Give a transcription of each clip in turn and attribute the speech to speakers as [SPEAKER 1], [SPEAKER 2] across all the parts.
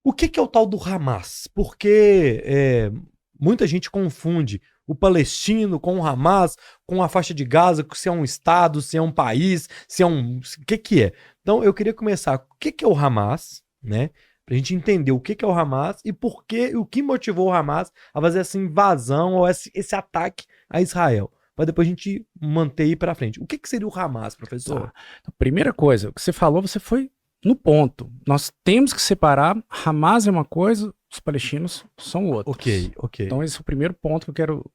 [SPEAKER 1] O que é o tal do Hamas? Porque muita gente confunde o palestino com o Hamas, com a faixa de Gaza, se é um estado, se é um país, se é um... O que é? Então eu queria começar. O que é o Hamas, né? Pra gente entender o que é o Hamas e por que, o que motivou o Hamas a fazer essa invasão ou esse ataque a Israel. Para depois a gente manter ir para frente. O que seria o Hamas, professor?
[SPEAKER 2] Tá. Então, primeira coisa, o que você falou, você foi no ponto. Nós temos que separar. Hamas é uma coisa, os palestinos são outros.
[SPEAKER 1] Ok.
[SPEAKER 2] Então esse é o primeiro ponto que eu quero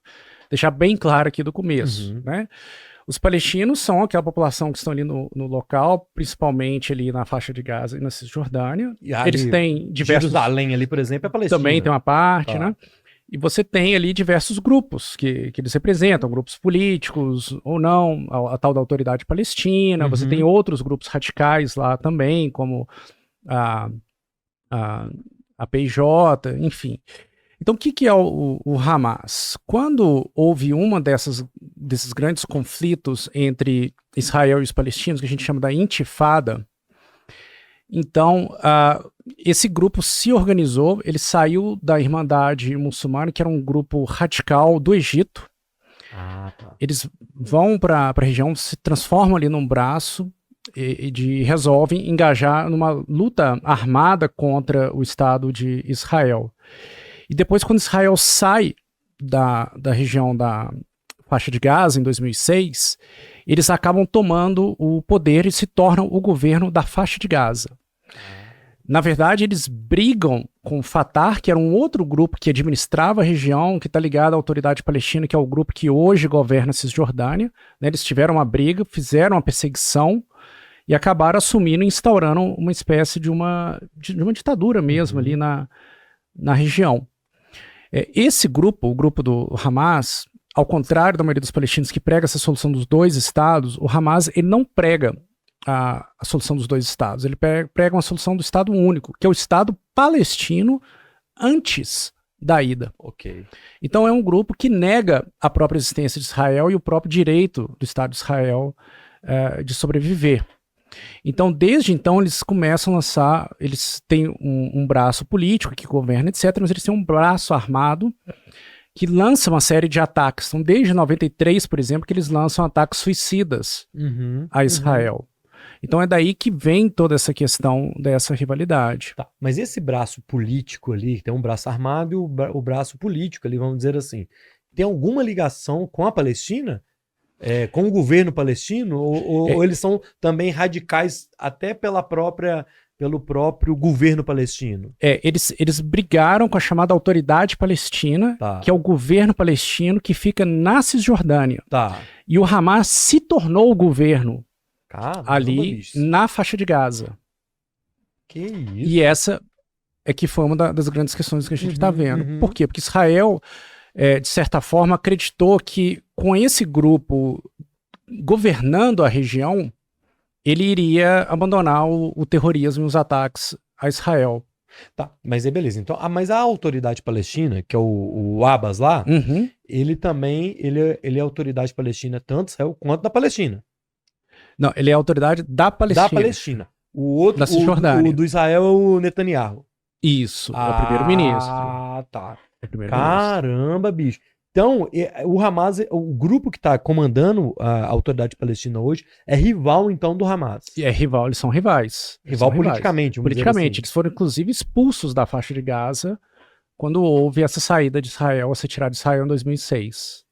[SPEAKER 2] deixar bem claro aqui do começo, né? Os palestinos são aquela população que estão ali no local, principalmente ali na faixa de Gaza e na Cisjordânia.
[SPEAKER 1] E ali,
[SPEAKER 2] eles têm diversos...
[SPEAKER 1] Jerusalém ali, por exemplo, é Palestina.
[SPEAKER 2] Também tem uma parte, né? E você tem ali diversos grupos que eles representam, grupos políticos ou não, a tal da Autoridade Palestina. Você tem outros grupos radicais lá também, como a PIJ, enfim. Então, o que é o Hamas? Quando houve desses grandes conflitos entre Israel e os palestinos, que a gente chama da Intifada, então, esse grupo se organizou, ele saiu da Irmandade Muçulmana, que era um grupo radical do Egito. Eles vão para a região, se transformam ali num braço e resolvem engajar numa luta armada contra o Estado de Israel. E depois, quando Israel sai da região da faixa de Gaza, em 2006, eles acabam tomando o poder e se tornam o governo da faixa de Gaza. Na verdade, eles brigam com o Fatah, que era um outro grupo que administrava a região, que está ligado à Autoridade Palestina, que é o grupo que hoje governa a Cisjordânia. Né? Eles tiveram uma briga, fizeram uma perseguição e acabaram assumindo e instaurando uma espécie de uma ditadura mesmo ali na região. Esse grupo, o grupo do Hamas, ao contrário da maioria dos palestinos que prega essa solução dos dois estados, o Hamas ele não prega a solução dos dois estados, ele prega uma solução do Estado único, que é o Estado palestino antes da ida. Então é um grupo que nega a própria existência de Israel e o próprio direito do Estado de Israel de sobreviver. Então, desde então, eles começam a lançar, eles têm um braço político que governa, etc., mas eles têm um braço armado que lança uma série de ataques. Então, desde 93, por exemplo, que eles lançam ataques suicidas a Israel. Então, é daí que vem toda essa questão dessa rivalidade.
[SPEAKER 1] Tá, mas esse braço político ali, tem um braço armado e o braço político ali, vamos dizer assim, tem alguma ligação com a Palestina? Com o governo palestino? Ou eles são também radicais até pelo próprio governo palestino?
[SPEAKER 2] Eles brigaram com a chamada Autoridade Palestina, que é o governo palestino que fica na Cisjordânia. E o Hamas se tornou o governo ali na faixa de Gaza.
[SPEAKER 1] Que isso?
[SPEAKER 2] E essa é que foi uma das grandes questões que a gente está vendo. Por quê? Porque Israel, de certa forma, acreditou que com esse grupo governando a região, ele iria abandonar o terrorismo e os ataques a Israel.
[SPEAKER 1] Tá, mas beleza. Então, mas a Autoridade Palestina, que é o Abbas lá, ele também ele é autoridade palestina tanto de Israel quanto da Palestina.
[SPEAKER 2] Não, ele é a autoridade da Palestina.
[SPEAKER 1] Da Palestina. O outro,
[SPEAKER 2] da Cisjordânia.
[SPEAKER 1] o do Israel é o Netanyahu.
[SPEAKER 2] Isso, é o primeiro-ministro.
[SPEAKER 1] Tá.
[SPEAKER 2] É o primeiro-ministro.
[SPEAKER 1] Caramba, bicho. Então, o Hamas, o grupo que está comandando a Autoridade Palestina hoje, é rival, então, do Hamas.
[SPEAKER 2] É rival, eles são rivais.
[SPEAKER 1] Rival politicamente, vamos dizer assim.
[SPEAKER 2] Eles foram, inclusive, expulsos da faixa de Gaza quando houve essa saída de Israel, essa retirada de Israel em 2006.